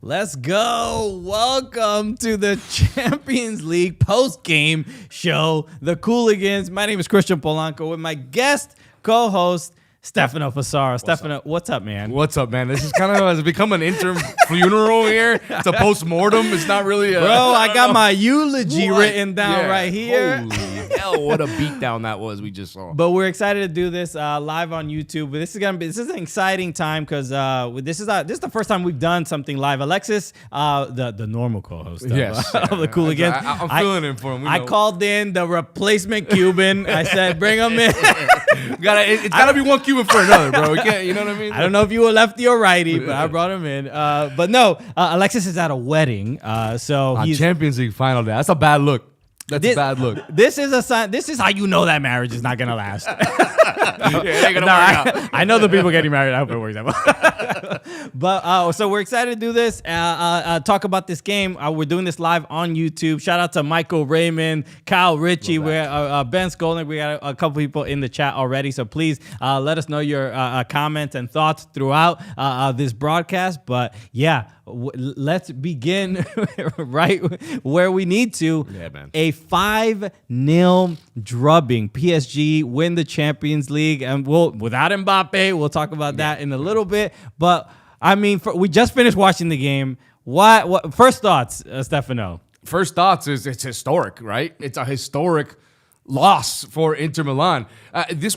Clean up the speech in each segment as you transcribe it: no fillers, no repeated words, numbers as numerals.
Let's go. Welcome to the Champions League post-game show, The Cooligans. My name is Christian Polanco with my guest co-host, Stefano Fasaro. Stefano, what's up, man? What's up, man? This is kind of has become an interim funeral here. It's a post-mortem. It's not really a... Bro, I got my eulogy written down right here. Holy hell, what a beatdown that was we just saw. But we're excited to do this live on YouTube. But this is an exciting time because this is the first time we've done something live. Alexis, the normal co-host of the Cooligans. I'm feeling it for him. I called in the replacement Cuban. I said, bring him in. It's got to be one Cuban for another, bro. We can't, you know what I mean? I don't know if you were lefty or righty, but I brought him in. But no, Alexis is at a wedding. So he's Champions League final day. That's a bad look. That's a bad look. This is a sign. This is how you know that marriage is not gonna last. It ain't gonna work out. I know the people getting married. I hope it works out. But so we're excited to do this. Talk about this game. We're doing this live on YouTube. Shout out to Michael Raymond, Kyle Ritchie, Ben Skolnick. We got a couple people in the chat already. So please let us know your comments and thoughts throughout this broadcast. But yeah. Let's begin right where we need to. Yeah, man. A 5-0 drubbing. PSG win the Champions League, and without Mbappe. We'll talk about that in a little bit. But I mean, we just finished watching the game. What first thoughts, Stefano? First thoughts is it's historic, right? It's a historic loss for Inter Milan.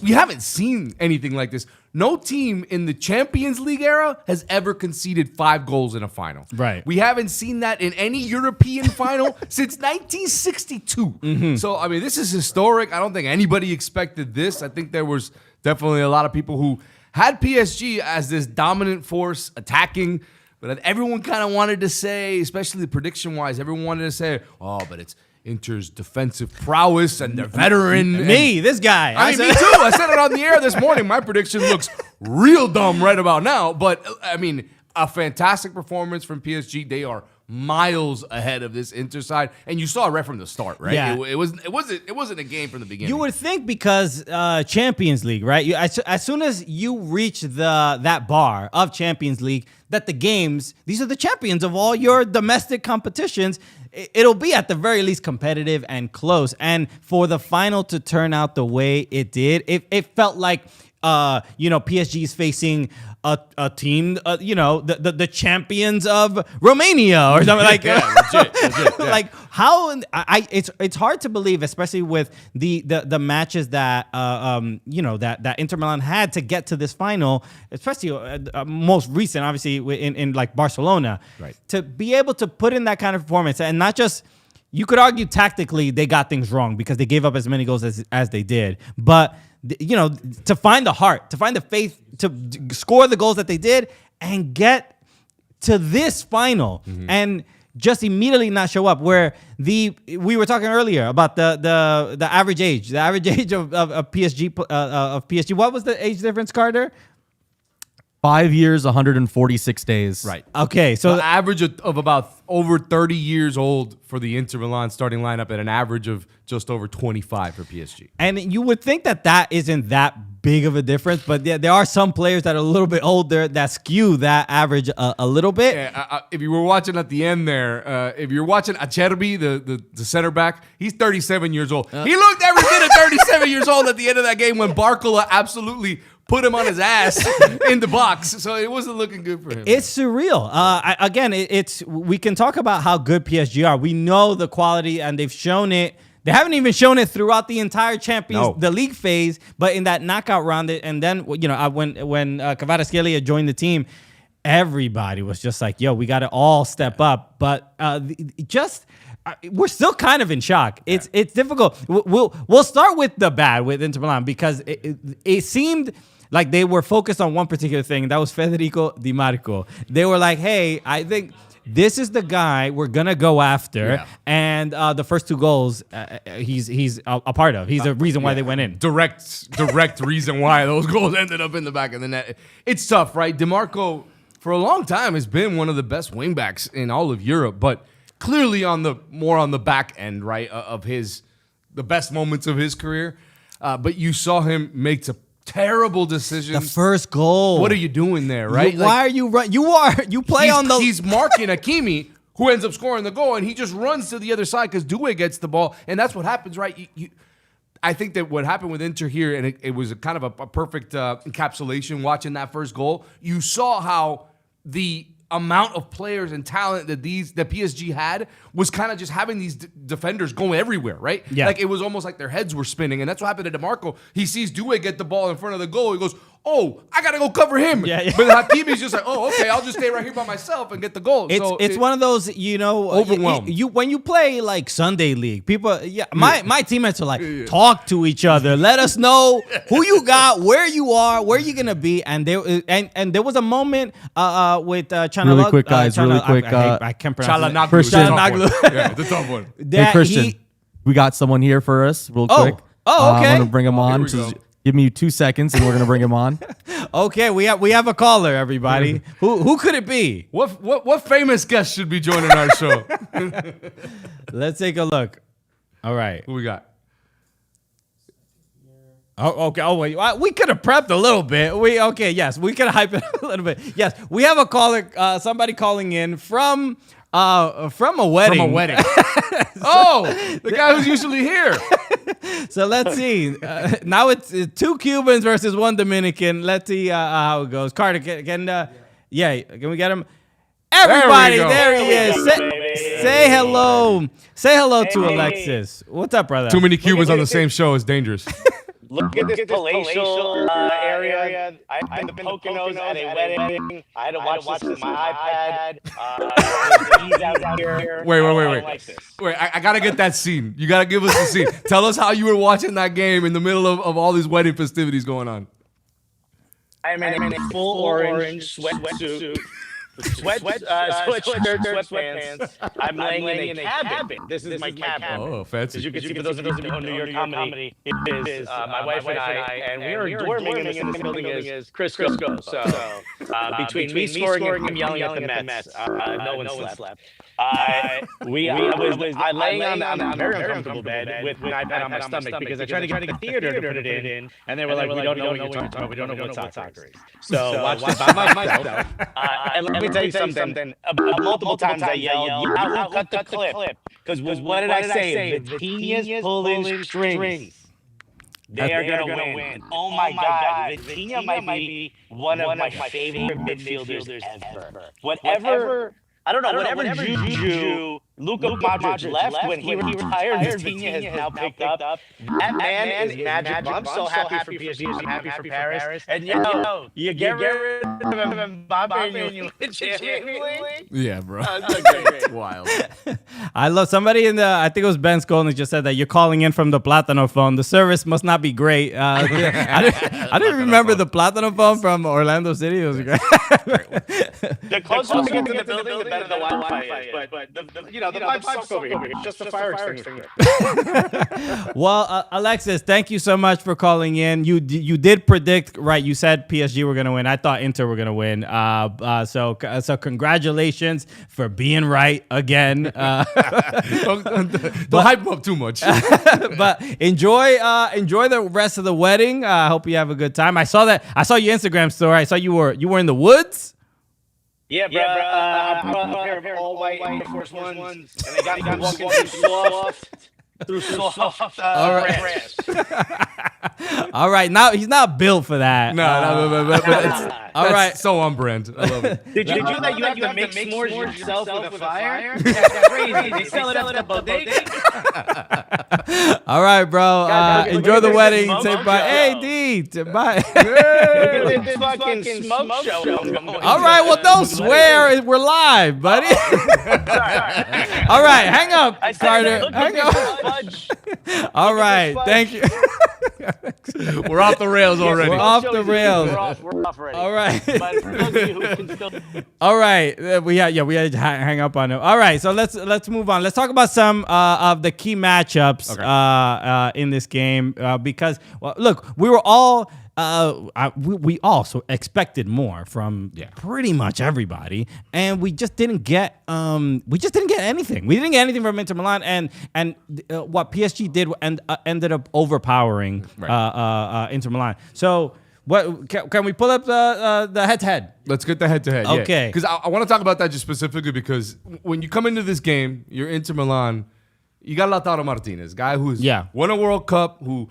We haven't seen anything like this. No team in the Champions League era has ever conceded 5 goals in a final. Right. We haven't seen that in any European final since 1962. Mm-hmm. So, I mean, this is historic. I don't think anybody expected this. I think there was definitely a lot of people who had PSG as this dominant force attacking, but everyone kind of wanted to say, especially prediction-wise, everyone wanted to say, oh, but it's Inter's defensive prowess and their veteran. This guy. I mean, me too. I said it on the air this morning. My prediction looks real dumb right about now. But, I mean, a fantastic performance from PSG. They are miles ahead of this Inter side. And you saw it right from the start, right? Yeah. It wasn't a game from the beginning. You would think because Champions League, right? As soon as you reach that bar of Champions League, that the games, these are the champions of all your domestic competitions, it'll be at the very least competitive and close. And for the final to turn out the way it did, it felt like PSG is facing a team, the champions of Romania or something like legit, yeah. Like how it's hard to believe, especially with the matches that that Inter Milan had to get to this final, especially most recent, obviously in like Barcelona, right? To be able to put in that kind of performance and not just. You could argue tactically they got things wrong because they gave up as many goals as they did. But, to find the heart, to find the faith, to score the goals that they did and get to this final and just immediately not show up. Where we were talking earlier about the average age. The average age of PSG. What was the age difference, Carter? 5 years, 146 days. Right. Okay, so the average of about over 30 years old for the Inter Milan starting lineup at an average of just over 25 for PSG. And you would think that isn't that big of a difference, but there are some players that are a little bit older that skew that average a little bit. Yeah, if you were watching at the end there, if you're watching Acerbi, the center back, he's 37 years old. He looked every bit of 37 years old at the end of that game when Barcola absolutely put him on his ass in the box, so it wasn't looking good for him. It's surreal. We can talk about how good PSG are. We know the quality, and they've shown it. They haven't even shown it throughout the entire the league phase, but in that knockout round, and then when Kvaratskhelia joined the team, everybody was just like, "Yo, we got to all step up." But we're still kind of in shock. It's difficult. We'll start with the bad with Inter Milan because it seemed like they were focused on one particular thing, and that was Federico Di Marco. They were like, hey, I think this is the guy we're going to go after. Yeah. And the first 2 goals, he's a part of. He's the reason why they went in. Direct reason why those goals ended up in the back of the net. It's tough, right? Di Marco, for a long time, has been one of the best wingbacks in all of Europe, but clearly more on the back end, right, of the best moments of his career. But you saw him make terrible decisions. The first goal. What are you doing there, right? Why are you run? You play on the. He's marking Hakimi, who ends up scoring the goal, and he just runs to the other side because Doué gets the ball, and that's what happens, right? I think that what happened with Inter here, and it was a kind of a perfect encapsulation watching that first goal. You saw how the amount of players and talent that PSG had was kind of just having these defenders going everywhere, right? Yeah. Like it was almost like their heads were spinning, and that's what happened to DeMarco. He sees Doué get the ball in front of the goal. He goes, "Oh, I gotta go cover him." Yeah. But Hakimi's just like, "Oh, okay, I'll just stay right here by myself and get the goal." It's one of those, overwhelmed. When you play like Sunday League, people, my teammates are like, talk to each other, let us know who you got, where you are, where you're gonna be, and there was a moment with Chanalog. Really quick, guys. Really quick. I can't pronounce it. Christian. Yeah, the tough one. Hey, Christian, we got someone here for us, real quick. Oh, okay. I'm gonna bring him on. Here we go. Give me 2 seconds, and we're gonna bring him on. Okay, we have a caller, everybody. Who could it be? What famous guest should be joining our show? Let's take a look. All right. Who we got? Oh, okay. Oh, wait. We could have prepped a little bit. Yes, we could hype it a little bit. Yes, we have a caller. Somebody calling in from a wedding. From a wedding. Oh, the guy who's usually here. So let's see. Now it's 2 Cubans versus 1 Dominican. Let's see how it goes. Carter, can we get him? Everybody, there he is. Say hello. Say hello to Alexis. What's up, brother? Too many Cubans on the same show is dangerous. Look at this palatial area. I'm in the Poconos at a wedding. I had to watch this with my iPad. He's out here. Wait. Like Wait, I got to get that scene. You got to give us the scene. Tell us how you were watching that game in the middle of all these wedding festivities going on. I'm in a full orange sweatsuit. Sweatpants. I'm laying in a cabin. This is my cabin. Oh, fancy. As you can see, for those of you who know New York comedy, it is my wife and I, and we are dorming in this building is Chris Crisco. So between me scoring and yelling at the Mets, no one slept. I laying on a very uncomfortable bed with an iPad on my stomach because I tried to get the theater to put it in, and they were like, "We don't know what you're talking about. We don't know what soccer is." So watch it by myself. And let me tell you something. Multiple times I yelled, "Yahoo, cut the clip!" Because what did I say? Vitinha's pulling strings. They are going to win. Oh my God. Vitinha might be one of my favorite midfielders ever. Whatever. I don't know, whatever Juju, Luka Modric left when he retired, Vitinha has now picked up. That man is magic. I'm so happy for PSG. I'm happy for Paris. And you get rid of Mbappe and you win Champions League? Yeah, bro. It's wild. I love somebody I think it was Ben Skolnick just said that you're calling in from the Platano phone. The service must not be great. I didn't remember the Platano phone from Orlando City. It was great. The closer we get to the building, the better the Wi-Fi is. But the pipe's over here. It's just a fire extinguisher. Well, Alexis, thank you so much for calling in. You did predict right. You said PSG were going to win. I thought Inter were going to win. So congratulations for being right again. Don't hype them up too much. But enjoy the rest of the wedding. I hope you have a good time. I saw your Instagram story. I saw you were in the woods. Yeah, bro. I brought a pair of all white Air Force Ones, and they got me walking through soft grass. All right, now he's not built for that. No, all right. So on brand. I love it. Did you know that you have to make s'mores yourself with a fire? That's crazy. They sell it at the bodega. All right, bro. Enjoy the wedding. Say bye. Hey, D. Bye. This fucking smoke show. All right, well, don't swear. We're live, buddy. All right, hang up, Carter. Hang up. All right, thank you. We're off the rails already. We're off the rails. We're off already. All right. But for those of you who can still... All right. We had to hang up on him. All right. So let's move on. Let's talk about some of the key matchups in this game because, well, look, we were all we also expected more from pretty much everybody, and we just didn't get anything. We didn't get anything from Inter Milan, and what PSG did ended up overpowering Inter Milan. So. What can we pull up the head-to-head? Let's get the head-to-head. Okay. Because I want to talk about that just specifically because when you come into this game, you're Inter Milan. You got Lautaro Martinez, guy who's won a World Cup, who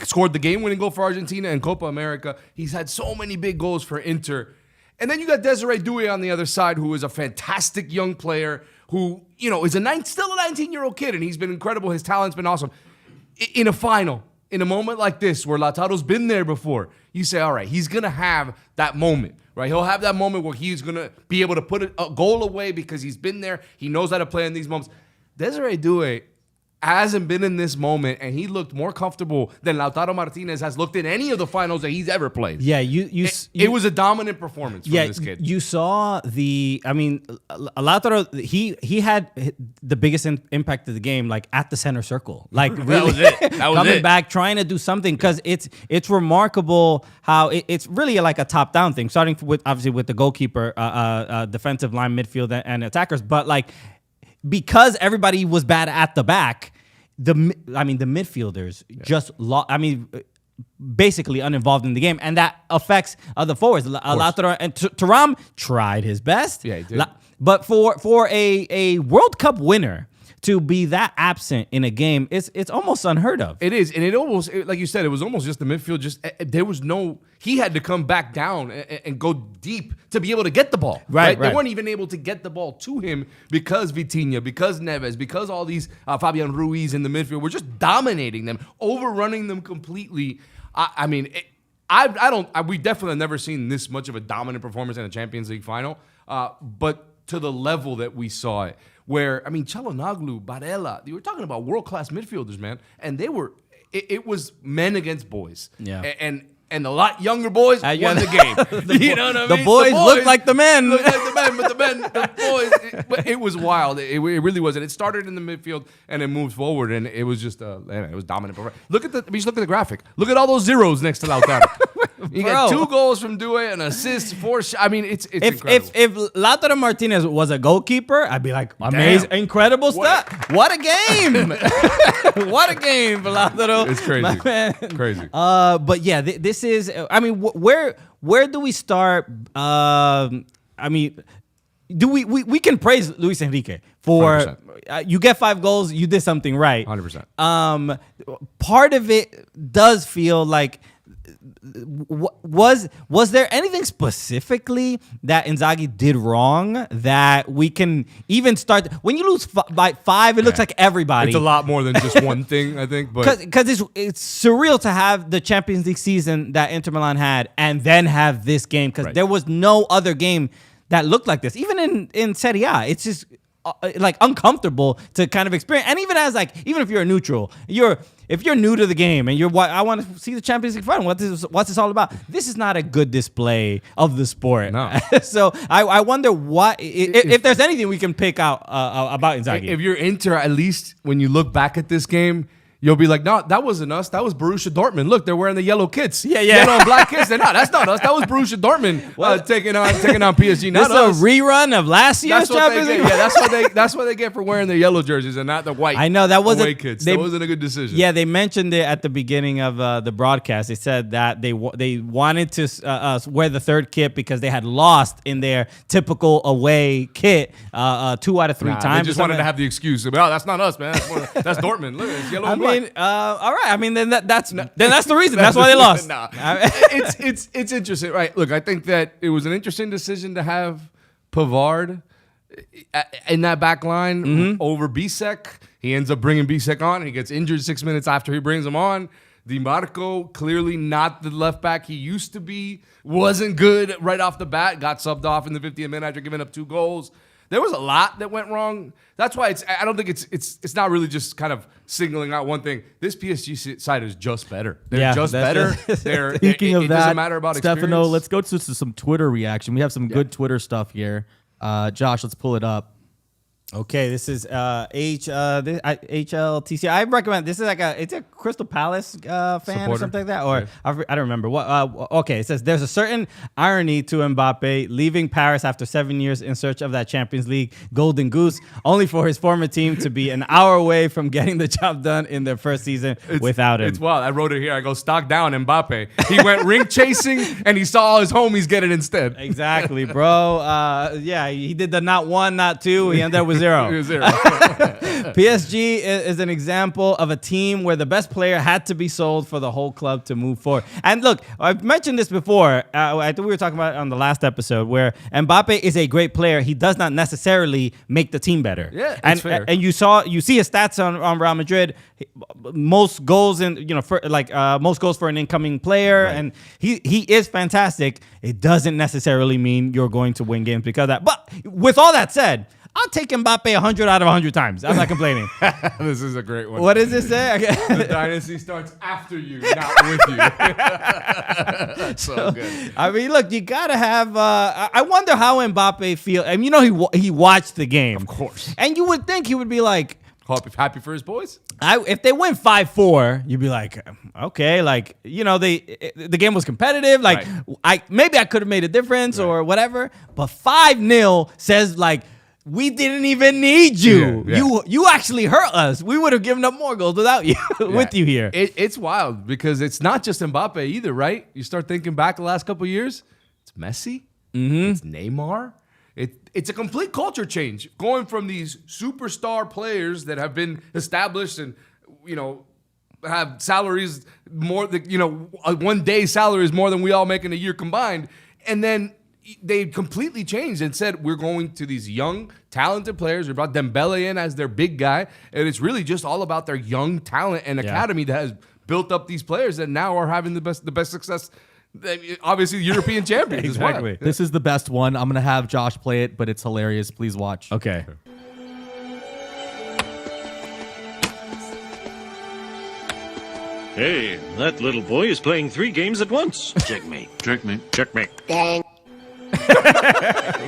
scored the game-winning goal for Argentina and Copa America. He's had so many big goals for Inter. And then you got Desiree Doué on the other side, who is a fantastic young player who, is still a 19-year-old kid, and he's been incredible. His talent's been awesome. In a final, in a moment like this where Lautaro's been there before, you say, all right, he's going to have that moment, right? He'll have that moment where he's going to be able to put a goal away because he's been there. He knows how to play in these moments. Desiree Doué hasn't been in this moment, and he looked more comfortable than Lautaro Martinez has looked in any of the finals that he's ever played. Yeah, it was a dominant performance from this kid. You saw Lautaro, he had the biggest impact of the game, like at the center circle. Like really, that was coming back, trying to do something, because it's remarkable how it's really like a top-down thing, starting with obviously with the goalkeeper, defensive line, midfield, and attackers, but like, because everybody was bad at the back, the midfielders just basically uninvolved in the game, and that affects the forwards. Lautaro and Thuram tried his best. Yeah, he did. But for a World Cup winner to be that absent in a game, it's almost unheard of. It is, and it almost, like you said, it was almost just the midfield. He had to come back down and go deep to be able to get the ball. Right. They weren't even able to get the ball to him because Vitinha, because Neves, because all these Fabian Ruiz in the midfield were just dominating them, overrunning them completely. We definitely have never seen this much of a dominant performance in a Champions League final, but to the level that we saw it. Where, Çalhanoğlu, Barella, you were talking about world-class midfielders, man. And it was men against boys. Yeah. And a lot younger boys won the game. You know what I mean? The boys looked like the men. Looked like the boys, but it was wild. It really was. And it started in the midfield and it moved forward, and it was just, it was dominant. Look at the graphic. Look at all those zeros next to Lautaro. You got 2 goals from Doué, an assist, 4 shots. It's incredible. If Lautaro Martinez was a goalkeeper, I'd be like, amazing, incredible stuff. What a game. What a game for Lautaro. It's crazy. Crazy. But yeah, this is, where do we start? Do we can praise Luis Enrique for you get 5 goals, you did something right. 100%. Part of it does feel like, was there anything specifically that Inzaghi did wrong that we can even start? When you lose by 5, it looks like everybody. It's a lot more than just one thing, I think. Because it's surreal to have the Champions League season that Inter Milan had and then have this game, because there was no other game that looked like this. Even in Serie A, it's just like uncomfortable to kind of experience. And even even if you're a neutral, if you're new to the game and I want to see the Champions League final, what's this all about? This is not a good display of the sport. No. So I wonder if there's anything we can pick out about Inzaghi. If you're Inter, at least when you look back at this game, you'll be like, no, that wasn't us. That was Borussia Dortmund. Look, they're wearing the yellow kits. Yeah. Yellow and black kits. No, that's not us. That was Borussia Dortmund taking on PSG. Not us. A rerun of last year's Champions League. Yeah, that's what they get for wearing their yellow jerseys and not the white. I know that wasn't away kits. That wasn't a good decision. Yeah, they mentioned it at the beginning of the broadcast. They said that they wanted to wear the third kit because they had lost in their typical away kit 2 out of 3 times. They just wanted to have the excuse. Oh, that's not us, man. That's Dortmund. Look, it's yellow and black. All right. Then that's the reason. That's why they lost. Nah. It's interesting, right? Look, I think that it was an interesting decision to have Pavard in that back line over Bisek. He ends up bringing Bisek on. He gets injured 6 minutes after he brings him on. Di Marco, clearly not the left back he used to be. Wasn't good right off the bat. Got subbed off in the 50th minute after giving up 2 goals. There was a lot that went wrong. That's why I don't think it's not really just kind of signaling out one thing. This PSG side is just better. They're just better. Speaking of it that, doesn't matter about Stefano, experience. let's go to some Twitter reaction. We have some good Twitter stuff here. Josh, let's pull it up. Okay, this is HLTC. I recommend this is it's a Crystal Palace fan Supporter. or something like that, or I don't remember what. Okay, it says there's a certain irony to Mbappe leaving Paris after 7 years in search of that Champions League golden goose, only for his former team to be an hour away from getting the job done in their first season without him. It's wild. I wrote it here. I go stock down Mbappe. He went ring chasing and he saw all his homies get it instead. Exactly, bro. Yeah, he did the not one, not two. He ended up with zero. PSG is an example of a team where the best player had to be sold for the whole club to move forward. And look, I've mentioned this before. I think we were talking about it on the last episode, where Mbappe is a great player. He does not necessarily make the team better. Yeah, and fair. and you see his stats on Real Madrid. Most goals most goals for an incoming player, right. And he is fantastic. It doesn't necessarily mean you're going to win games because of that. But with all that said, I'll take Mbappe 100 out of 100 times. I'm not complaining. This is a great one. What does it say? The dynasty starts after you, not with you. That's so good. I mean, look, you got to have... I wonder how Mbappe feels. I mean, he watched the game. Of course. And you would think he would be like... Happy for his boys? If they win 5-4, you'd be like, okay, the game was competitive. Like, right. Maybe I could have made a difference or whatever. But 5-0 says, like... We didn't even need you. Yeah. You actually hurt us. We would have given up more goals without you, with you here. It's wild because it's not just Mbappe either, right? You start thinking back the last couple of years. It's Messi. Mm-hmm. It's Neymar. It's a complete culture change. Going from these superstar players that have been established and, have salaries more than, a one-day salary is more than we all make in a year combined. And then they completely changed and said, we're going to these young, talented players. We brought Dembele in as their big guy. And it's really just all about their young talent and academy that has built up these players that now are having the best success. Obviously, European champions. Exactly. This is the best one. I'm going to have Josh play it, but it's hilarious. Please watch. Okay. Hey, that little boy is playing 3 games at once. Checkmate. Checkmate. Checkmate.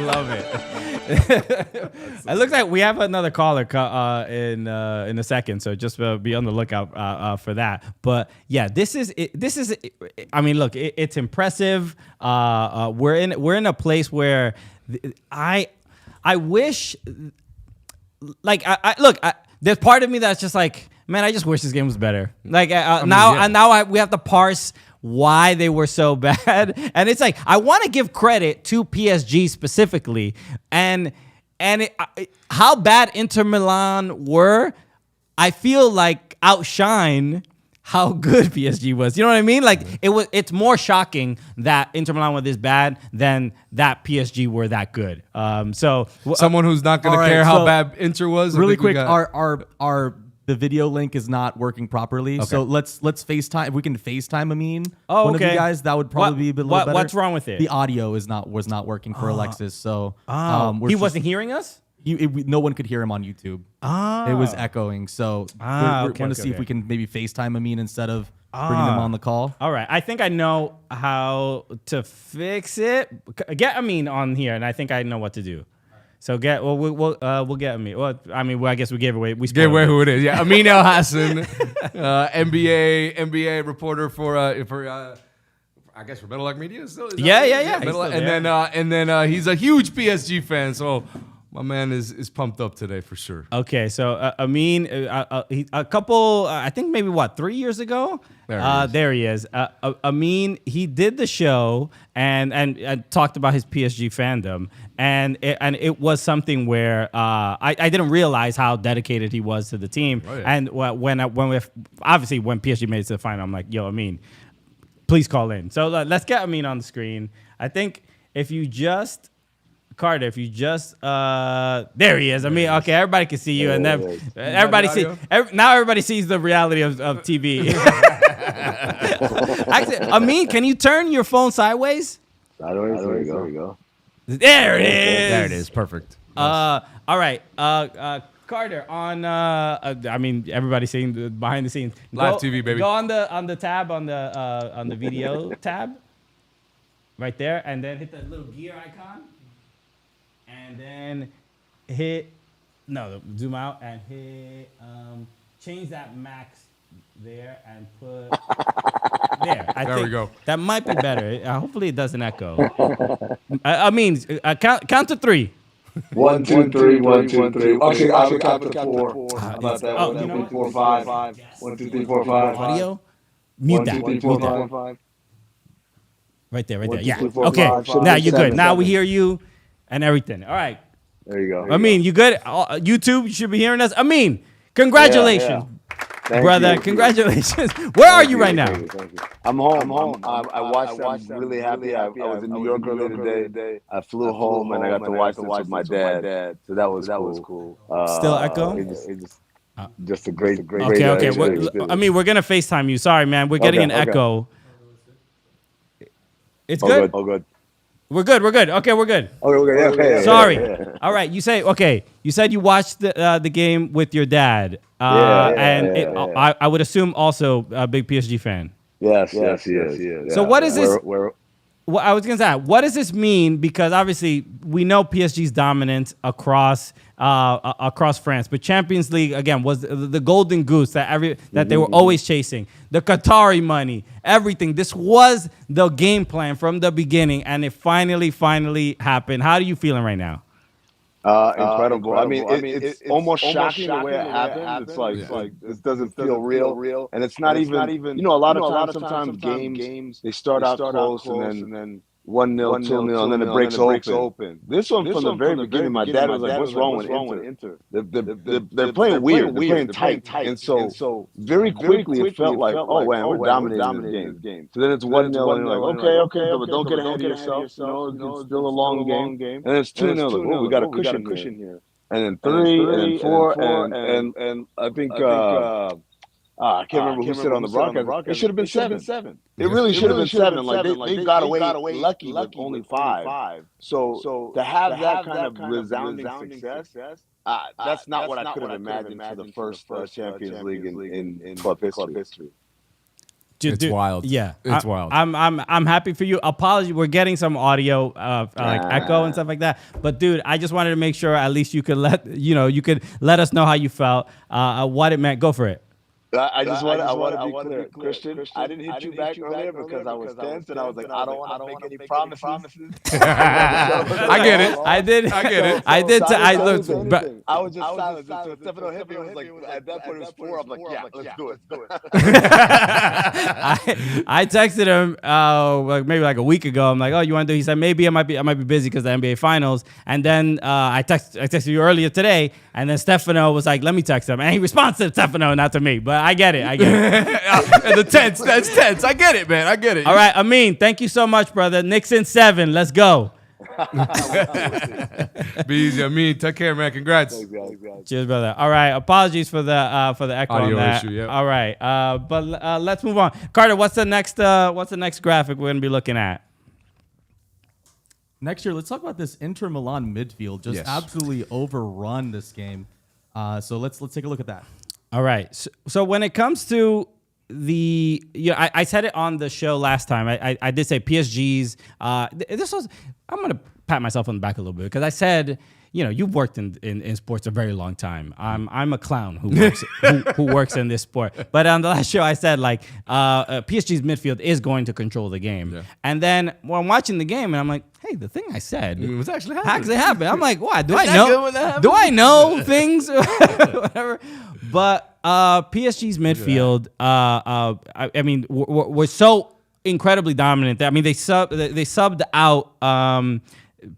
Love it. It looks like we have another caller in a second, so just be on the lookout for that. But yeah, this is. I mean, look, it's impressive. We're in a place where I wish, like, there's part of me that's just like, man, I just wish this game was better. Like now we have to parse why they were so bad. And it's like, I want to give credit to PSG specifically. And how bad Inter Milan were, I feel like outshine how good PSG was. You know what I mean? Like it's more shocking that Inter Milan were this bad than that PSG were that good. So someone who's not going to care how bad Inter was. Really quick, our the video link is not working properly. Okay. So let's FaceTime. If we can FaceTime Amin, one of you guys, that would probably be a little better. What's wrong with it? The audio was not working for Alexis. So he wasn't hearing us? No one could hear him on YouTube. It was echoing. So we want to see if we can maybe FaceTime Amin instead of bringing him on the call. All right. I think I know how to fix it. Get Amin on here, and I think I know what to do. So we'll get Amin. Well, I mean, I guess we gave away. We gave away who it is. Yeah, Amin El Hassan, NBA reporter for I guess for Metal Media. Still, yeah. And then he's a huge PSG fan. So my man is pumped up today for sure. Okay, so Amin, a couple, I think maybe 3 years ago. There he is. Amin, he did the show and talked about his PSG fandom, and it was something where I didn't realize how dedicated he was to the team. Oh, yeah. And when PSG made it to the final, I'm like, yo, Amin, please call in. So let's get Amin on the screen. I think if you just. Carter, if you just there he is. I mean, okay, everybody can see you, and then everybody sees the reality of TV. Actually, Amin, can you turn your phone sideways? Sideways. There we go. There it is. There it is. Perfect. All right. Carter, on I mean, everybody's seeing the behind the scenes. Live TV, baby. Go on the tab on the video tab, right there, and then hit the little gear icon. And then hit No, zoom out and hit. Change that max there and put there. There we go. That might be better. Hopefully it doesn't echo. I mean, count to 3. 1, 2, 3. 1, 2, 3. Actually, I'll count to 4. How about that? 1, 2, 3, 4, 5. 1, 2, 3, 4, 5. Audio. Mute that. 1, 2, 3, 4, 5. Right there. 1, 2, Yeah. 3, 4, Okay. 5, Now you're 7, good. Now 7. we hear you and everything. All right. There you go. Amin, you good? YouTube, you should be hearing us. Amin, congratulations, Thank brother. you. Congratulations. Where are you right now? Thank you. I'm home. I watched. I'm really happy. I was in New York earlier today. I flew home and I got to watch this with my dad. So that was cool. Still echo? Just a great. Okay. We're gonna FaceTime you. Sorry, man. We're getting an echo. It's good. Oh, good. We're good. Okay, we're good. Okay. Sorry. All right. You said you watched the game with your dad. I would assume also a big PSG fan. Yes, he is. So what is this? Well, I was gonna say, what does this mean? Because obviously we know PSG's dominance across France, but Champions League again was the golden goose that they were always chasing. The Qatari money, everything. This was the game plan from the beginning, and it finally happened. How are you feeling right now? Incredible. I mean, it's almost shocking the way it happened. It's like this doesn't feel real, and it's not even. A lot of times games they start out close and then 1-0, 2-0, and then it breaks open. This one from the very beginning, my dad was like, "What's wrong with Inter? They're playing weird. They're playing tight." And so very quickly it felt like, "Oh man, we're dominating this game." So then it's 1-0, and you're like, "Okay, but don't get ahead of yourself. It's still a long game." And it's 2-0. Like, "Oh, we got a cushion here." And then 3, and then 4, and I think. I can't remember who said on the broadcast. It should have been 7. It really should have been 7. Like they got away lucky with only 5. So to have that kind of resounding success, that's not what I could have imagined for the first Champions League in club history. It's wild. Yeah, it's wild. I'm happy for you. Apology, we're getting some audio like echo and stuff like that. But dude, I just wanted to make sure at least you could let us know how you felt, what it meant. Go for it. I want to be clear, Christian. I didn't hit you back earlier because I was tense and I was like, I don't want to make any promises. I get it. I did. I was just silent. So Stefano hit me. It was like at that point it was 4. I'm like, yeah, let's do it. I texted him maybe like a week ago. I'm like, oh, you want to do? He said maybe I might be busy because of the NBA Finals. And then I texted you earlier today, and then Stefano was like, let me text him, and he responds to Stefano, not to me. But I get it. That's tense. I get it, man. I get it. All right, Amin, thank you so much, brother. Knicks in 7. Let's go. Be easy, Amin. Take care, man. Congrats. Thanks, guys. Cheers, brother. All right, apologies for the echo Audio on that. issue, yep. All right, but let's move on. Carter, what's the next graphic we're gonna be looking at? Next year, let's talk about this Inter Milan midfield. Just absolutely overrun this game. So let's take a look at that. All right. So when it comes to I said it on the show last time. I did say PSG's. I'm gonna pat myself on the back a little bit because I said, you've worked in sports a very long time. I'm a clown who works in this sport. But on the last show, I said PSG's midfield is going to control the game. Yeah. And then I'm watching the game and I'm like, hey, the thing I said was actually happening. I'm like, what? Do I know things? Whatever. But PSG's midfield, I mean, we're so incredibly dominant. I mean, they subbed out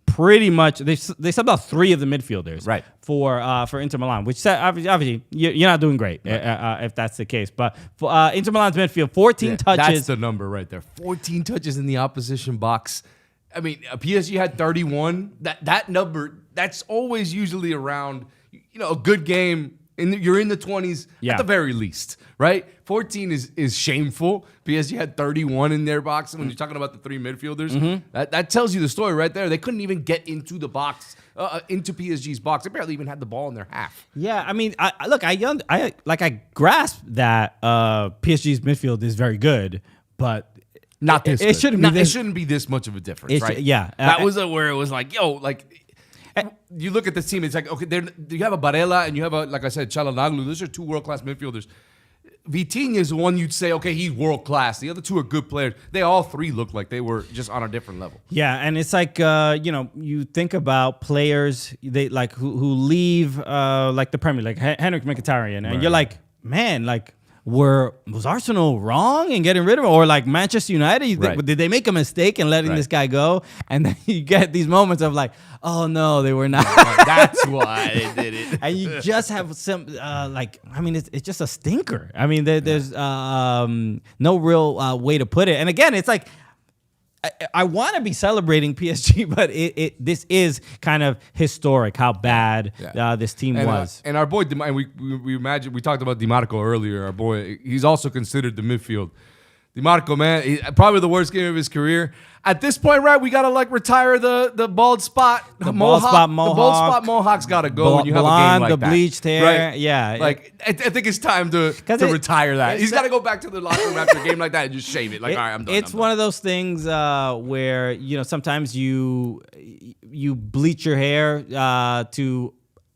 pretty much. They subbed out 3 of the midfielders, right, for Inter Milan, which obviously you're not doing great, right, if that's the case. But for Inter Milan's midfield, 14 touches. That's the number right there. 14 touches in the opposition box. I mean, PSG had 31. That number, that's always usually around, a good game. You're in the 20s at the very least, right? 14 is shameful. PSG had 31 in their box. When you're talking about the 3 midfielders, that tells you the story right there. They couldn't even get into the box, into PSG's box. They barely even had the ball in their half. Yeah, I mean, I grasp that PSG's midfield is very good, but not this. It shouldn't be. It shouldn't be this much of a difference, right? Yeah, that was where it was like, yo, like. you look at this team, it's like, okay, you have a Barella and you have like I said, Çalhanoğlu. Those are two world-class midfielders. Vitinha is the one you'd say, okay, he's world-class. The other two are good players. They all three look like they were just on a different level. Yeah, and it's like, you think about players they like who leave like the Premier League, Henrik Mkhitaryan, and you're like, man, like, was Arsenal wrong in getting rid of him? Or like Manchester United, did they make a mistake in letting this guy go? And then you get these moments of like, oh no, they were not. That's why they did it. And you just have some it's just a stinker. I mean, there's no real way to put it. And again, it's like, I want to be celebrating PSG, but this is kind of historic how bad this team was. And our boy, we talked about DiMarco earlier. Our boy, he's also considered the midfield. DiMarco, man, probably the worst game of his career. At this point, right, we got to like retire the bald spot. The bald spot mohawk. The bald spot mohawk's got to go when you have a game like the that. bleached hair. Right? Yeah. Like, I think it's time to retire that. He's got to go back to the locker room after a game like that and just shave it. Like, all right, I'm done. It's one of those things where, sometimes you bleach your hair to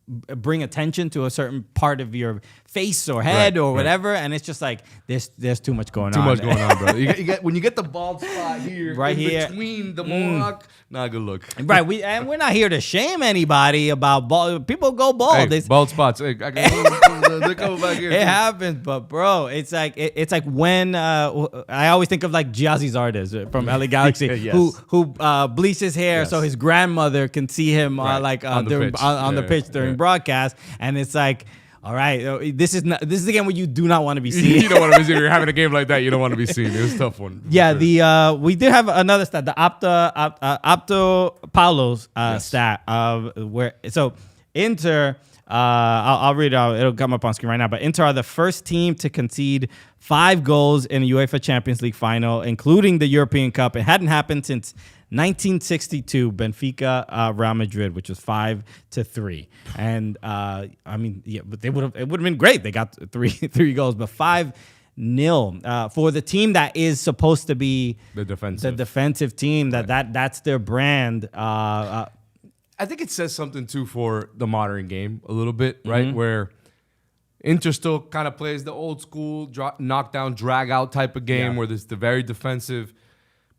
bring attention to a certain part of your face or head or whatever, and it's just like there's too much going on. Too much going on, bro. You get when you get the bald spot here, right here between the mohawk, not a good look. Right, we're not here to shame anybody about bald. People go bald. Hey, bald spots. Hey, I can look over back here. It happens, but bro, it's like when I always think of like Giazzi Zardes from LA Galaxy, yes. who bleached his hair so his grandmother can see him on the pitch during broadcast, and it's like, all right, this is the game where you do not want to be seen. You don't want to be seen. You're having a game like that, you don't want to be seen. It was a tough one. Yeah, sure. We did have another stat, the Opto Paulo's stat where Inter. I'll read it out. It'll come up on screen right now. But Inter are the first team to concede 5 goals in a UEFA Champions League final, including the European Cup. It hadn't happened since 1962, Benfica, Real Madrid, which was 5-3. And but it would have been great. They got three goals, but 5-0 for the team that is supposed to be the defensive team. That's their brand. I think it says something too for the modern game a little bit, right? Where Inter still kind of plays the old school knockdown, drag out type of game where there's the very defensive.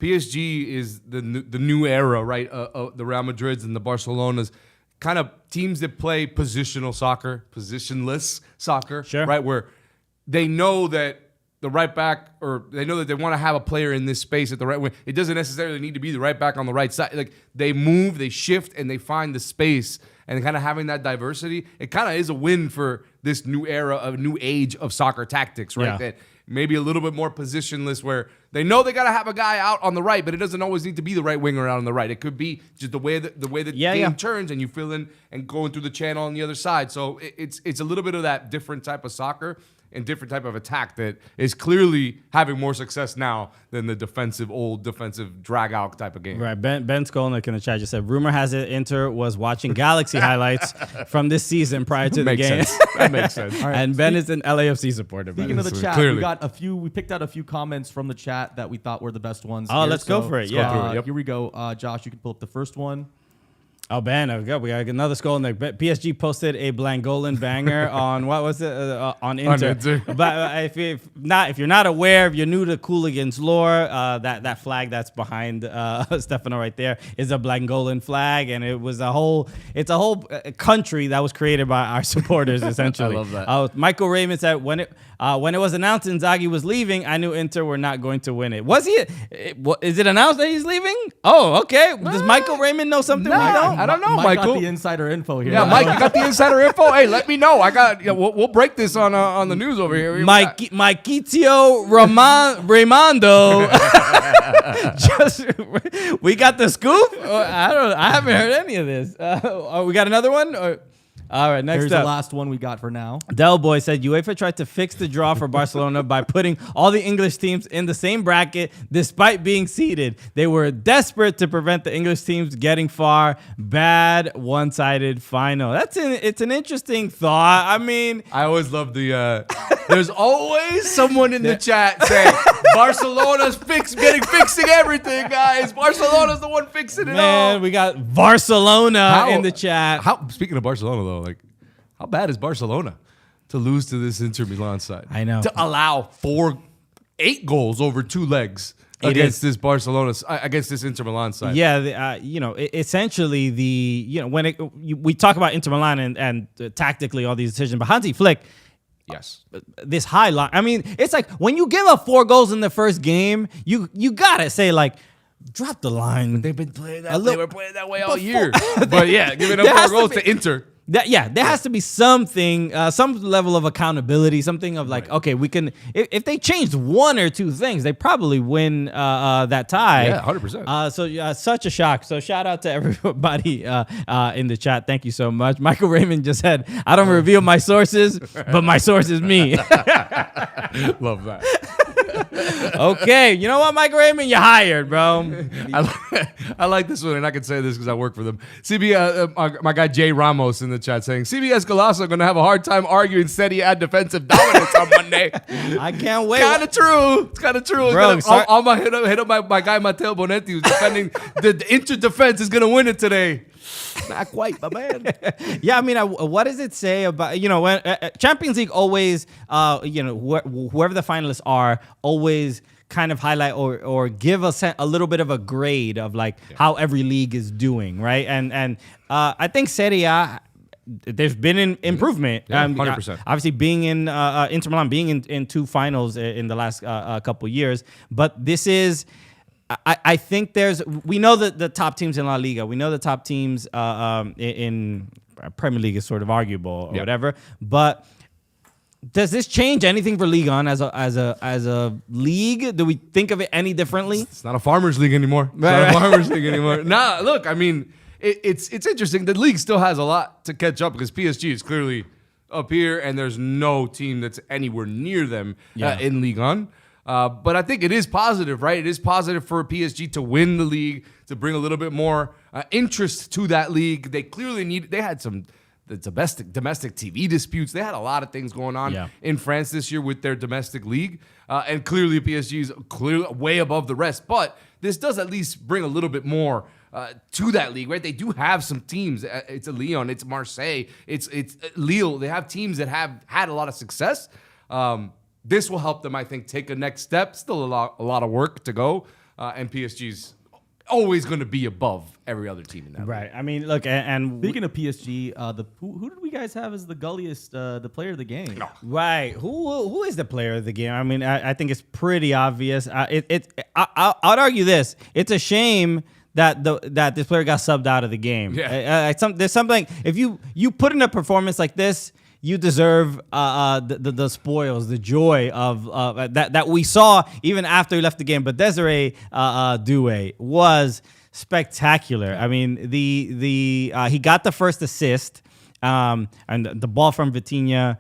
PSG is the new era, right? The Real Madrids and the Barcelonas, kind of teams that play positional soccer, positionless soccer, right? Where they know that the right back, or they know that they want to have a player in this space at the right way. It doesn't necessarily need to be the right back on the right side. Like, they move, they shift, and they find the space. And kind of having that diversity, it kind of is a win for this new era, of new age of soccer tactics, right? That maybe a little bit more positionless, where they know they got to have a guy out on the right, but it doesn't always need to be the right winger out on the right. It could be just the way that game turns, and you fill in and going through the channel on the other side. So it's a little bit of that different type of soccer and different type of attack that is clearly having more success now than the old defensive drag out type of game. Right. Ben Skolnick in the chat just said, rumor has it Inter was watching Galaxy highlights from this season prior to the game. That makes sense. Right. And Ben is an LAFC supporter. Speaking of the chat, clearly. We picked out a few comments from the chat that we thought were the best ones. Oh, let's go for it. Here we go. Josh, you can pull up the first one. Oh, Ben, we got another skull in there. PSG posted a Blangolan banger on, what was it? On Inter. But if you're not aware, if you're new to Cooligans lore, that flag that's behind Stefano right there is a Blangolan flag, and it's a whole country that was created by our supporters, essentially. I love that. Michael Raymond said, when it was announced Inzaghi was leaving, I knew Inter were not going to win it. Was he? Is it announced that he's leaving? Oh, okay. Does Michael Raymond know something we don't? I don't know, Mike Michael. got the insider info here. Yeah, Mike, you got the insider info? Hey, let me know. We'll break this on the news over here. Mikitio Raimondo. We got the scoop? I haven't heard any of this. We got another one? All right, next Here's up. the last one we got for now. Del Boy said UEFA tried to fix the draw for Barcelona by putting all the English teams in the same bracket despite being seeded. They were desperate to prevent the English teams getting far. Bad one-sided final. It's an interesting thought. I mean, I always love the there's always someone in the chat saying Barcelona's fixing everything, guys. Barcelona's the one fixing it all. man, we got Barcelona in the chat. Speaking of Barcelona, though, like, how bad is Barcelona to lose to this Inter Milan side? I know. To allow 8 goals over 2 legs against this Inter Milan side. Yeah, essentially when we talk about Inter Milan and tactically all these decisions, but Hansi Flick, yes, this high line. I mean, it's like when you give up 4 goals in the first game, you gotta say like, drop the line. They've been playing that. They were playing that way all year. But yeah, giving up 4 goals to Inter. There has to be something, some level of accountability, something of like, okay, we can. If they changed 1 or 2 things, they probably win that tie. Yeah, 100%. So such a shock. So shout out to everybody in the chat. Thank you so much. Michael Raymond just said, "I don't reveal my sources, but my source is me." Love that. Okay, you know what, Michael Raymond, you're hired, bro. I like this one, and I can say this because I work for them. My guy Jay Ramos in the chat saying, CBS Golasso are going to have a hard time arguing Serie A defensive dominance on Monday. I can't wait. Kind of true. It's kind of true. Bro, hit up my guy Matteo Bonetti, who's defending the Inter defense, is going to win it today. Not quite, my man. Yeah, I mean, what does it say about, when Champions League always, whoever the finalists are, always kind of highlight or give a little bit of a grade of like how every league is doing, right? And I think Serie A, there's been an improvement. 100%. Obviously, being in Inter Milan, being in 2 finals in the last couple years, but this is. I think we know that the top teams in La Liga, we know the top teams in Premier League is sort of arguable or whatever, but does this change anything for Ligue 1 as a league? Do we think of it any differently? It's not a farmers league anymore. Nah, look, I mean, it's interesting. The league still has a lot to catch up because PSG is clearly up here, and there's no team that's anywhere near them in Ligue 1. But I think it is positive, right? It is positive for PSG to win the league, to bring a little bit more interest to that league. They clearly they had some domestic TV disputes. They had a lot of things going on in France this year with their domestic league. And clearly PSG is clearly way above the rest. But this does at least bring a little bit more to that league, right? They do have some teams. It's Lyon, it's Marseille, it's Lille. They have teams that have had a lot of success. This will help them, I think, take a next step. Still a lot of work to go, and PSG's always going to be above every other team in that. Right. I mean, look, and speaking of PSG, who did we guys have as the gulliest, the player of the game? Right. Who is the player of the game? I mean, I think it's pretty obvious. I'd argue this. It's a shame that this player got subbed out of the game. Yeah. There's something. If you put in a performance like this, you deserve the spoils, the joy of that we saw even after he left the game. But Desiree Doué was spectacular. I mean, he got the first assist, and the ball from Vitinha.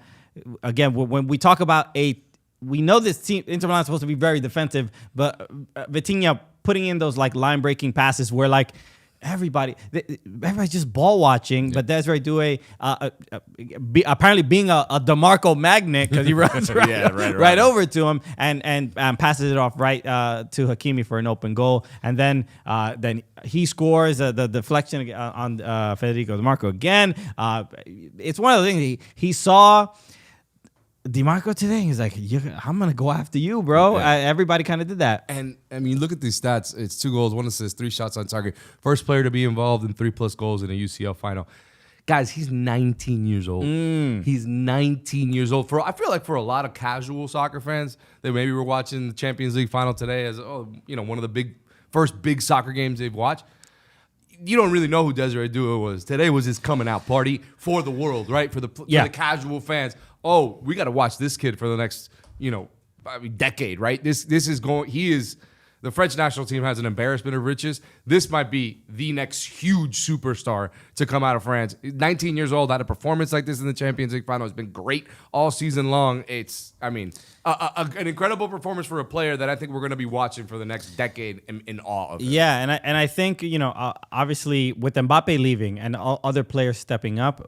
Again, when we talk about we know this team, Inter Milan, is supposed to be very defensive, but Vitinha putting in those like line breaking passes where like. Everybody's just ball watching, but Desiree Doué apparently being a DeMarco magnet because he runs right over to him and passes it off right to Hakimi for an open goal, and then he scores the deflection on Federico DeMarco again. It's one of the things he saw. DeMarco today, he's like, I'm going to go after you, bro. Everybody kind of did that. And, I mean, look at these stats. It's 2 goals, 1 assist, 3 shots on target. First player to be involved in 3+ goals in a UCL final. Guys, he's 19 years old. He's 19 years old. I feel like for a lot of casual soccer fans that maybe were watching the Champions League final today as one of the first big soccer games they've watched, you don't really know who Desiree Doué was. Today was his coming out party for the world, right? For the casual fans. Oh, we got to watch this kid for the next, decade, right? This is going. He is the French national team has an embarrassment of riches. This might be the next huge superstar to come out of France. 19 years old, had a performance like this in the Champions League final. It's been great all season long. It's, an incredible performance for a player that I think we're going to be watching for the next decade in awe of. Yeah, and I think, obviously with Mbappe leaving and all other players stepping up,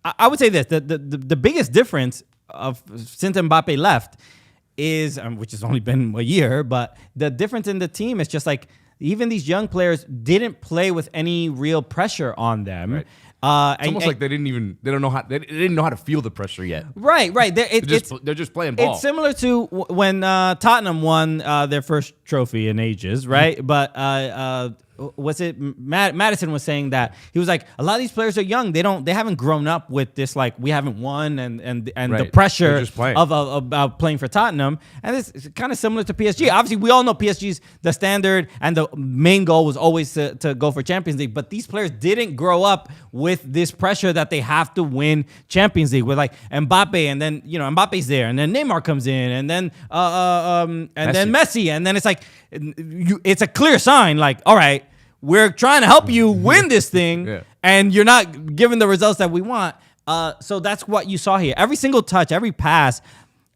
I would say this: the biggest difference since Mbappe left is, which has only been a year, but the difference in the team is just like even these young players didn't play with any real pressure on them. Right. It's almost like they didn't know how to feel the pressure yet. Right. They're just playing ball. It's similar to when Tottenham won their first trophy in ages, right? Mm-hmm. But was it Madison was saying that he was like, a lot of these players are young. They haven't grown up with this, like, we haven't won and the pressure of playing for Tottenham. And it's kind of similar to PSG. Obviously, we all know PSG's the standard and the main goal was always to go for Champions League. But these players didn't grow up with this pressure that they have to win Champions League with, like, Mbappe, and then Mbappe's there, and then Neymar comes in, and then then Messi, and then it's like it's a clear sign, like, all right, we're trying to help you win this thing, and you're not giving the results that we want. So that's what you saw here. Every single touch, every pass.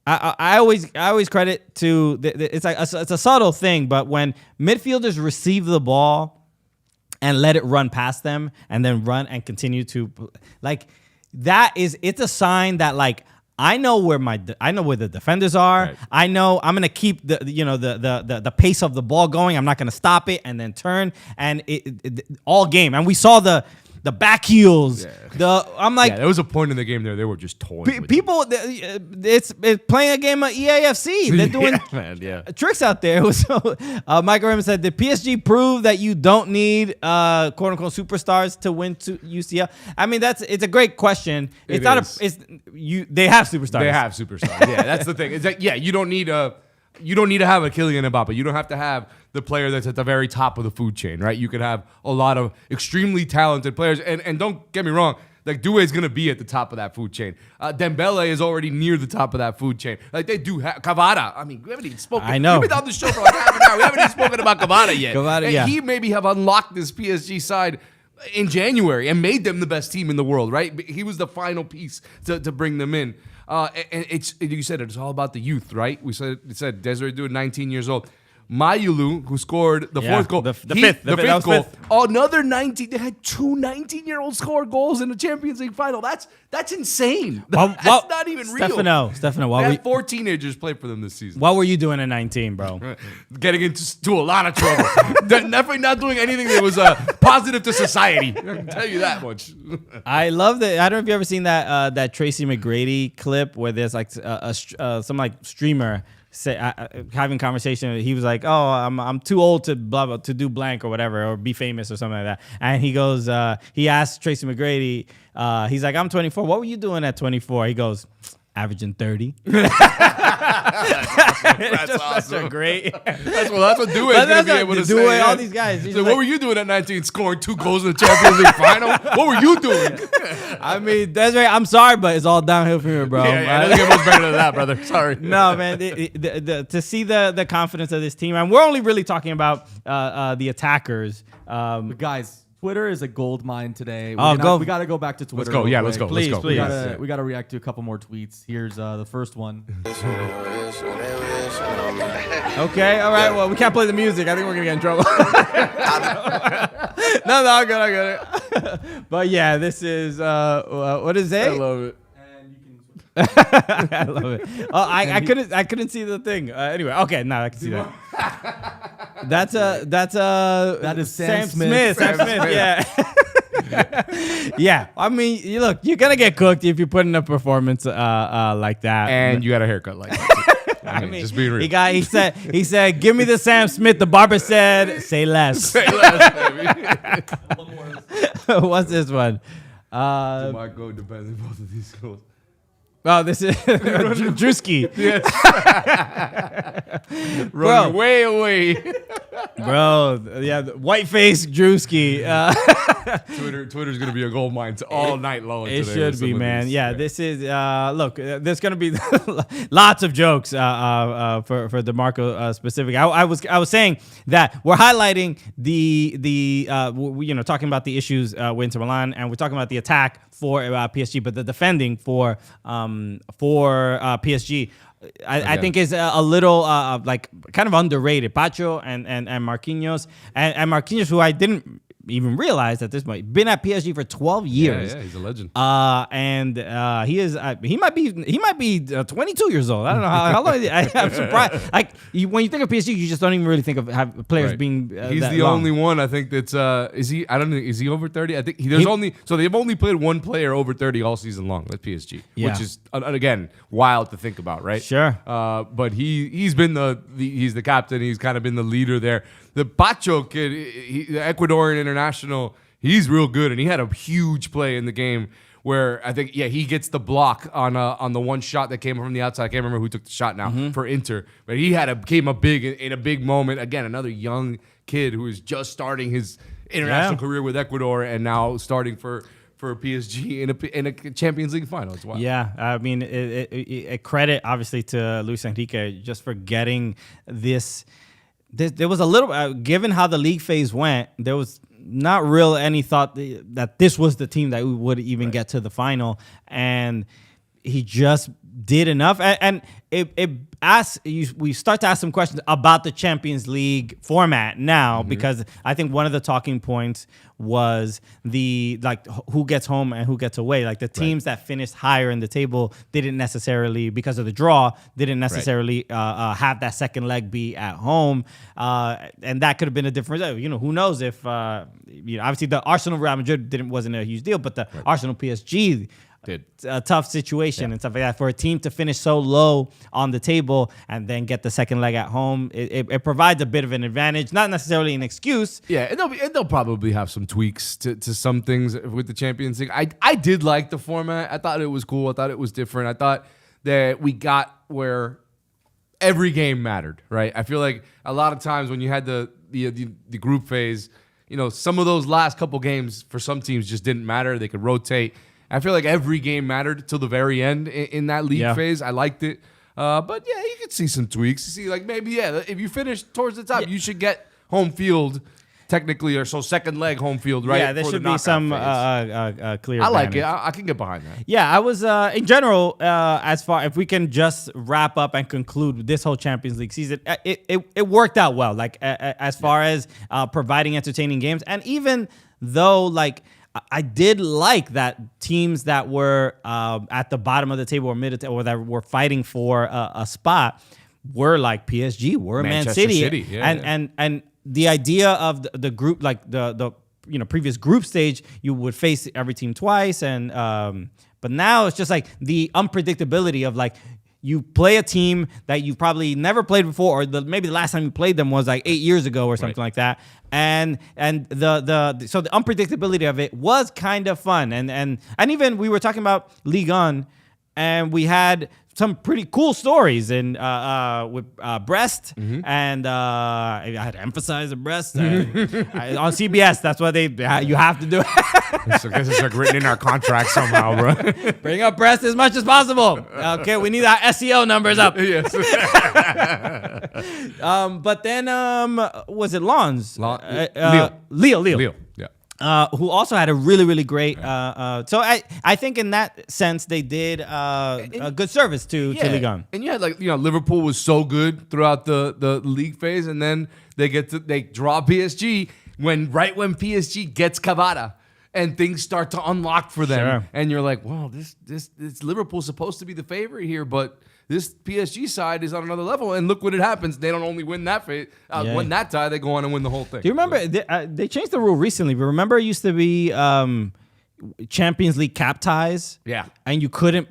I always credit to it's like it's a subtle thing, but when midfielders receive the ball and let it run past them, and then run and continue to, like, it's a sign that, like, I know where the defenders are. Right. I know I'm gonna keep the pace of the ball going. I'm not gonna stop it and then turn, and it all game. And we saw the back heels. Yeah. I'm like, there was a point in the game there they were just toying. People, it's playing a game of EAFC. They're doing tricks out there. Michael Raymond said, "Did PSG prove that you don't need quote unquote superstars to win to UCL?" I mean, it's a great question. They have superstars. They have superstars. Yeah, that's the thing. It's like, you don't need to have a Kylian Mbappe. You don't have to have the player that's at the very top of the food chain, right? You could have a lot of extremely talented players. And don't get me wrong, like, Doué is going to be at the top of that food chain. Dembele is already near the top of that food chain. Like, they do have Cavada. I mean, we haven't even spoken. I know. We've been on the show for like half an hour. We haven't even spoken about Cavada yet. He maybe have unlocked this PSG side in January and made them the best team in the world, right? He was the final piece to bring them in. And you said it's all about the youth, right? We said Desiree Doué, 19 years old. Mayulu, who scored the fourth goal, the fifth goal, another 19. They had two 19-year-olds score goals in the Champions League final. That's insane. That's not even real. Stefano, they had 4 teenagers play for them this season. What were you doing at 19, bro? Getting into a lot of trouble. Definitely not doing anything that was positive to society. I can tell you that much. I love that. I don't know if you ever seen that Tracy McGrady clip where there's like some like streamer having conversation. He was like, "Oh, I'm too old to to do blank or whatever, or be famous or something like that." And he goes, he asked Tracy McGrady, he's like, "I'm 24. What were you doing at 24?" He goes, "Averaging 30." That's awesome. Great. That's what Doué is going to be able to say. All these guys. So what were you doing at 19, scoring 2 goals in the Champions League final? What were you doing? I mean, Desiree, I'm sorry, but it's all downhill from here, bro. Yeah, it doesn't get much better than that, brother. Sorry. No, man. To see the confidence of this team, and we're only really talking about the attackers. Guys, Twitter is a gold mine today. We got to go back to Twitter. Let's go. Yeah, let's go. Please. We got to react to a couple more tweets. Here's the first one. Okay, all right. Well, we can't play the music. I think we're gonna get in trouble. No, I got it. But yeah, this is what is it? I love it. I love it. Oh, I couldn't see the thing. Anyway, okay, now I can see that. That is Sam Smith. Sam Smith, yeah. Yeah, I mean, you're gonna get cooked if you put in a performance like that, and you got a haircut like that. I mean, just being real. He said, "Give me the Sam Smith." The barber said, "Say less." Say less, baby. What's this one? Might go depending on both of these goals. Oh, this is Drewski. Yes. Run way away. Bro, yeah, white-face Drewski. Twitter's gonna be a gold mine all night long. It should be, man. Yeah, this is look. There's gonna be lots of jokes for DeMarco specific. I was saying that we're highlighting the talking about the issues with Inter Milan, and we're talking about the attack for PSG, but the defending for PSG. I think is a little like kind of underrated. Pacho and Marquinhos and Marquinhos, who I didn't even realize at this point been at PSG for 12 years. Yeah, he's a legend. And he is he might be 22 years old. I don't know how long. I'm surprised. Like when you think of PSG, you just don't even really think of players being. He's that the long. only one I think that's. Is he? I don't know. Is he over 30? I think they've only played one player over 30 all season long with PSG, which is again wild to think about, right? Sure. But he's been he's the captain. He's kind of been the leader there. The Pacho kid, the Ecuadorian international, he's real good, and he had a huge play in the game where I think he gets the block on the one shot that came from the outside. I can't remember who took the shot now for Inter, but he came up big in a big moment. Again, another young kid who is just starting his international career with Ecuador and now starting for PSG in a Champions League final as well. Yeah, I mean, a credit obviously to Luis Enrique just for getting this. There was a little, given how the league phase went, there was not real any thought that this was the team that would even get to the final, and he just did enough. And we start to ask some questions about the Champions League format now, because I think one of the talking points was who gets home and who gets away. Like the teams that finished higher in the table didn't necessarily, because of the draw, have that second leg be at home, and that could have been a difference. Who knows if obviously the Arsenal Real Madrid wasn't a huge deal, but the Arsenal PSG. It's a tough situation and stuff like that. For a team to finish so low on the table and then get the second leg at home, it provides a bit of an advantage, not necessarily an excuse. Yeah, and they'll probably have some tweaks to some things with the Champions League. I did like the format. I thought it was cool. I thought it was different. I thought that we got where every game mattered, right? I feel like a lot of times when you had the group phase, some of those last couple games for some teams just didn't matter. They could rotate. I feel like every game mattered till the very end in that league phase. I liked it. But you could see some tweaks. You see, like maybe, if you finish towards the top, you should get home field technically, or so second leg home field, right? Yeah, there should be some clear I like it. I can get behind that. Yeah, I was, in general, if we can just wrap up and conclude this whole Champions League season, it worked out well, like as far as providing entertaining games. And even though, I did like that teams that were at the bottom of the table or mid, or that were fighting for a spot were like PSG, were Manchester Man City. And the idea of the group, like the previous group stage, you would face every team twice, and but now it's just like the unpredictability of you play a team that you probably never played before, or maybe the last time you played them was 8 years ago or something like that. And so the unpredictability of it was kind of fun. And even we were talking about Ligue 1, and we had some pretty cool stories with Brest, and I had to emphasize the Brest on CBS. That's what you have to do. I guess it's written in our contract somehow, bro. Bring up Brest as much as possible. Okay, we need our SEO numbers up. Yes. But then was it Lens? Lille. Yeah. Who also had a really, really great. So I think in that sense they did a good service to Ligue 1. And you had Liverpool was so good throughout the league phase, and then they draw PSG right when PSG gets Cavada. And things start to unlock for them, and you're like, "Well, this Liverpool's supposed to be the favorite here, but this PSG side is on another level." And look what it happens. They don't only win that win that tie, they go on and win the whole thing. Do you remember they changed the rule recently? But remember, it used to be Champions League cap ties. Yeah. And you couldn't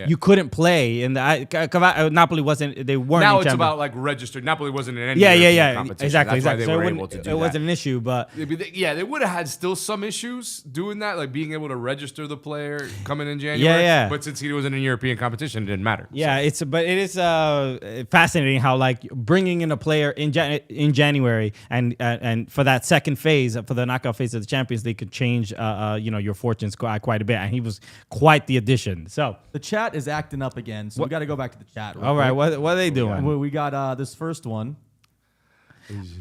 you couldn't play. And Napoli wasn't. They weren't. Now it's about like registered. Napoli wasn't in any competition. Exactly. That's why they were so able to do that. It wasn't an issue, but they would have had still some issues doing that, like being able to register the player coming in January. Yeah. But since he wasn't in European competition, it didn't matter. Yeah, but it is fascinating how like bringing in a player in January and for that second phase, for the knockout phase of the Champions League, could change your fortunes quite a bit, and he was quite the addition. So the chat is acting up again, so we got to go back to the chat. All right, what are they doing? We got this first one.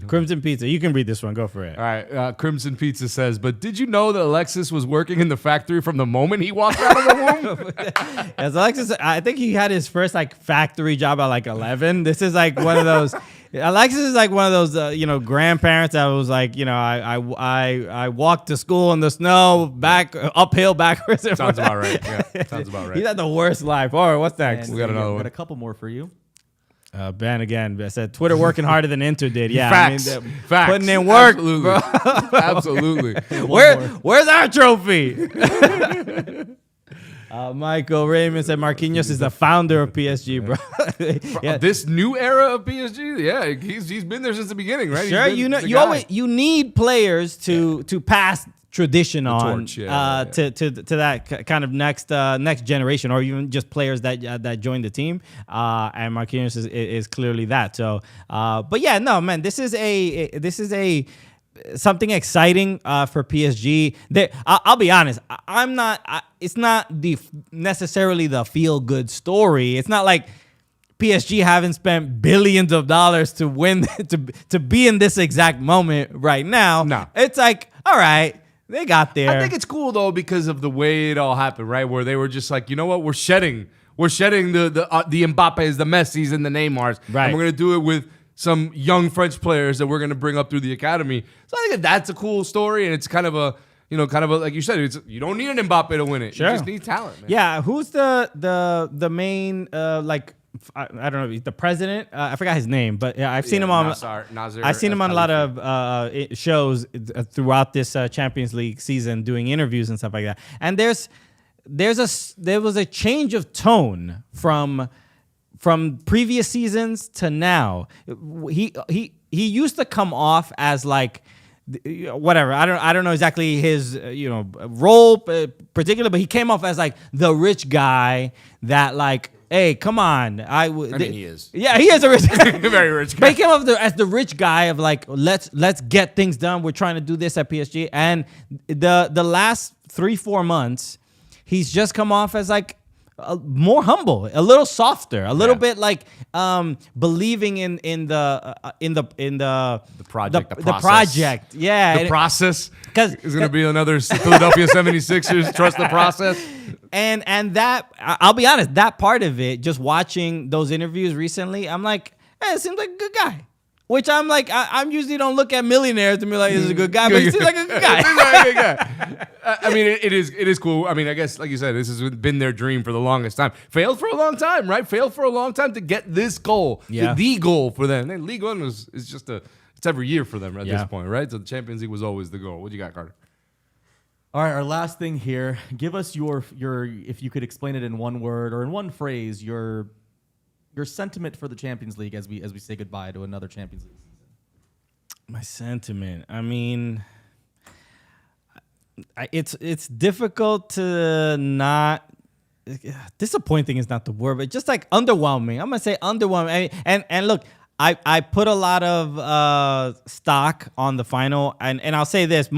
Crimson Pizza. You can read this one. Go for it. All right. Crimson Pizza says, but did you know that Alexis was working in the factory from the moment he walked out of the womb? Yes, Alexis, I think he had his first like factory job at like 11. This is like one of those. Alexis is like one of those, grandparents that was like, I walked to school in the snow, uphill, backwards. Sounds about right. Yeah, sounds about right. He's had the worst life. All right, what's next? And we got another one. Got a couple more for you. Ben again. I said Twitter working harder than Inter did. Yeah, Facts. Facts. Putting in work. Absolutely. Bro. Absolutely. Where's our trophy? Michael Raymond said Marquinhos is the founder of PSG, bro. Yeah. This new era of PSG, yeah, he's been there since the beginning, right? Sure, you need players to pass tradition on torch, to that kind of next generation, or even just players that join the team. And Marquinhos is clearly that. So, but yeah, no, man, this is a something exciting for PSG. I'll be honest. It's not necessarily the feel good story. It's not like PSG haven't spent billions of dollars to win to be in this exact moment right now. No, it's like, all right. They got there. I think it's cool though because of the way it all happened, right? Where they were just like, you know what, we're shedding the Mbappes, the Messis, and the Neymars, right? And we're gonna do it with some young French players that we're gonna bring up through the academy. So I think that's a cool story, and it's kind of a like you said, you don't need an Mbappe to win it. Sure. You just need talent, man. Yeah, who's the main I don't know, the president. I forgot his name, but yeah, I've seen him on. I've seen him on a lot of shows throughout this Champions League season, doing interviews and stuff like that. And there was a change of tone from previous seasons to now. He used to come off as like, whatever. I don't know exactly his role particular, but he came off as like the rich guy that like, hey, come on. He is. Yeah, he is a rich guy. Very rich guy. But he came off as the rich guy of like, let's get things done. We're trying to do this at PSG. And the last 3-4 months, he's just come off as like more humble, a little softer, a little bit like believing in the project. The project. Yeah. The process is going to be another Philadelphia 76ers. Trust the process. And that, I'll be honest, that part of it, just watching those interviews recently, I'm like, hey, it seems like a good guy. Which I'm like, I'm usually don't look at millionaires to be like, this is a good guy, but he seems like a good guy. I mean, it is cool. I mean, I guess, like you said, this has been their dream for the longest time. Failed for a long time, right? Failed for a long time to get this goal. Yeah. The goal for them. And Ligue 1 is just it's every year for them at this point, right? So the Champions League was always the goal. What do you got, Carter? All right, our last thing here. Give us your if you could explain it in one word or in one phrase, your sentiment for the Champions League as we say goodbye to another Champions League season. My sentiment. I mean, it's difficult to not. Disappointing is not the word, but just like underwhelming. I'm gonna say underwhelming. And look, I put a lot of stock on the final, and I'll say this: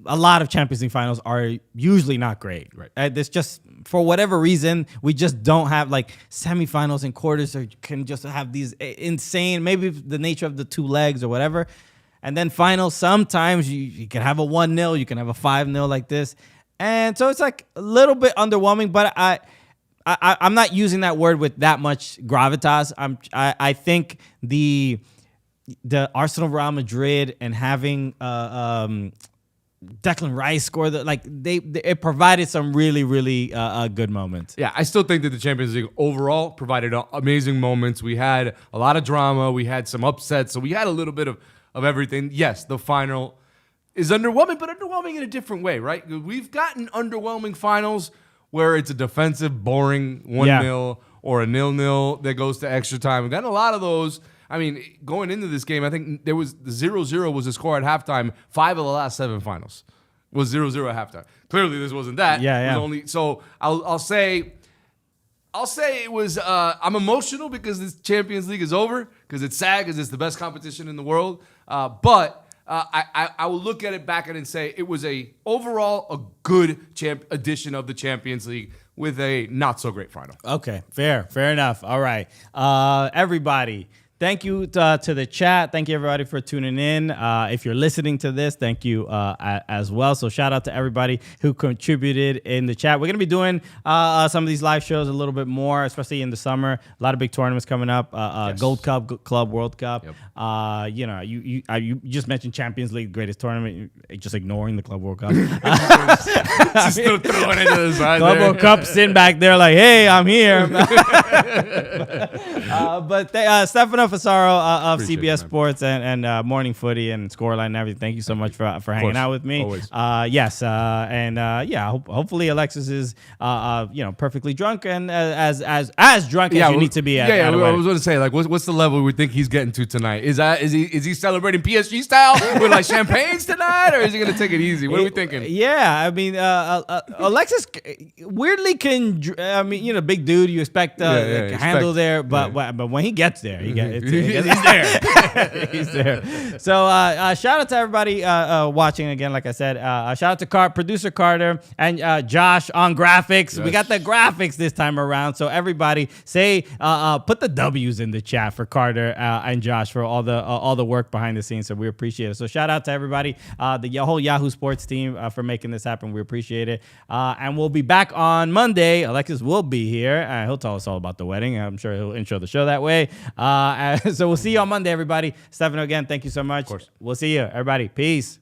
a lot of Champions League finals are usually not great. Right. This just, for whatever reason, we just don't have like semifinals and quarters, or can just have these insane, maybe the nature of the two legs or whatever. And then finals, sometimes you can have a 1-0, you can have a 5-0 like this. And so it's like a little bit underwhelming, but I'm not using that word with that much gravitas. I think the Arsenal Real Madrid and having Declan Rice score, it provided some really, really good moments. Yeah, I still think that the Champions League overall provided amazing moments. We had a lot of drama. We had some upsets. So we had a little bit of everything. Yes, the final is underwhelming, but underwhelming in a different way, right? We've gotten underwhelming finals where it's a defensive, boring 1-0 or a 0-0 that goes to extra time. We've gotten a lot of those. I mean, going into this game, I think there was the 0-0 was the score at halftime. 5 of the last 7 finals was 0-0 at halftime. Clearly, this wasn't that. Yeah. It was only, so I'll say it was. I'm emotional because this Champions League is over, because it's sad, because it's the best competition in the world. But I will look at it back and say it was overall a good edition of the Champions League with a not so great final. Okay, fair enough. All right, everybody. Thank you to the chat. Thank you, everybody, for tuning in. If you're listening to this, thank you as well. So shout out to everybody who contributed in the chat. We're going to be doing some of these live shows a little bit more, especially in the summer. A lot of big tournaments coming up. Yes. Gold Cup, Club World Cup. Yep. You just mentioned Champions League, greatest tournament. You're just ignoring the Club World Cup. Just still throwing it to the side Club there. World Cup sitting back there like, hey, I'm here. Stefano Fasaro of Appreciate CBS it, Sports and Morning Footy and Scoreline and everything. Thank you so much for hanging out with me. Always. Hopefully Alexis is perfectly drunk and as drunk as you need to be at a I wedding. was going to say, like, what's the level we think he's getting to tonight? Is he celebrating PSG style with like champagnes tonight, or is he going to take it easy? What are we thinking? Yeah, I mean, Alexis weirdly can. Big dude. You expect handle there, but when he gets there, he's there. He's there. So shout out to everybody watching again. Like I said, shout out to producer Carter and Josh on graphics. Yes. We got the graphics this time around. So everybody say put the W's in the chat for Carter and Josh for all the work behind the scenes. So we appreciate it. So shout out to everybody, the whole Yahoo Sports team for making this happen. We appreciate it. And we'll be back on Monday. Alexis will be here. He'll tell us all about the wedding. I'm sure he'll intro the show that way. So we'll see you on Monday, everybody. Stefano, again, thank you so much. Of course. We'll see you, everybody. Peace.